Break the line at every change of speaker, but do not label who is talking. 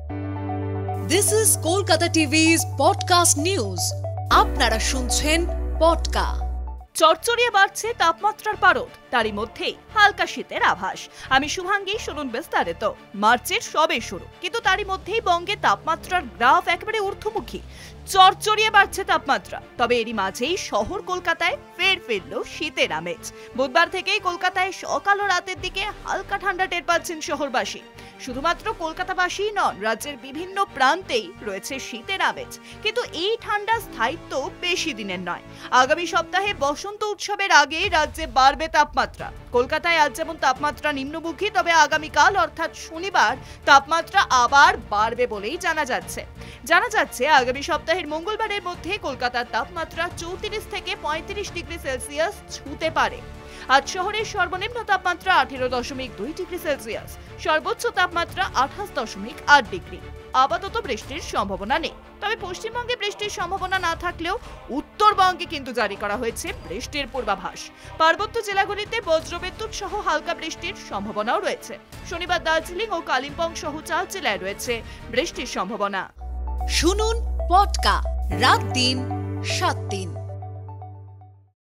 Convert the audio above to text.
This is Kolkata TV's podcast news. আপনারা শুনছেন পডকা।
চড়চড়িয়ে বাড়ছে তাপমাত্রার পারদ, তারই মধ্যেই হালকা শীতের আভাস। আমি শুভাঙ্গী, শুনুন বিস্তারিত। মার্চের সবে শুরু, কিন্তু তারই মধ্যেই বঙ্গে তাপমাত্রার গ্রাফ একেবারে ঊর্ধ্বমুখী। চড়চড়িয়ে বাড়ছে তাপমাত্রা, তবে এরই মাঝেই শহর কলকাতায় ফের ফিরল শীতের আমেজ। বুধবার থেকেই কলকাতায় সকাল ও রাতের দিকে হালকা ঠান্ডা টের পাচ্ছেন শহরবাসী। শুধুমাত্র কলকাতাবাসী নন, রাজ্যের বিভিন্ন প্রান্তেই রয়েছে শীতের আমেজ। কিন্তু এই ঠান্ডা স্থায়িত্ব বেশি দিনের নয়। আগামী সপ্তাহে বসন্ত উৎসবের আগে রাজ্যে বাড়বে তাপমাত্রা। কলকাতায় আজ যেমন তাপমাত্রা নিম্নমুখী, তবে আগামীকাল অর্থাৎ শনিবার তাপমাত্রা আবার বাড়বে বলেই জানা যাচ্ছে। আগামী সপ্তাহের মঙ্গলবারের মধ্যে কলকাতার তাপমাত্রা 34 থেকে 35 ডিগ্রি সেলসিয়াস ছুঁতে পারে। আজ শহরের সর্বনিম্ন তাপমাত্রা 18.2 ডিগ্রি সেলসিয়াস, সর্বোচ্চ তাপমাত্রা 28.8 ডিগ্রি। আপাতত বৃষ্টির সম্ভাবনা নেই, তবে পশ্চিমবঙ্গে বৃষ্টির সম্ভাবনা না থাকলেও উত্তরবঙ্গে কিন্তু জারি করা হয়েছে বৃষ্টির পূর্বাভাস। পার্বত্য জেলাগুলিতে বজ্রবিদ্যুৎ সহ হালকা বৃষ্টির সম্ভাবনাও রয়েছে। শনিবার দার্জিলিং ও কালিম্পং সহ 4 জেলায় রয়েছে বৃষ্টির সম্ভাবনা।
শুনুন পডকা, রাত দিন 7 দিন।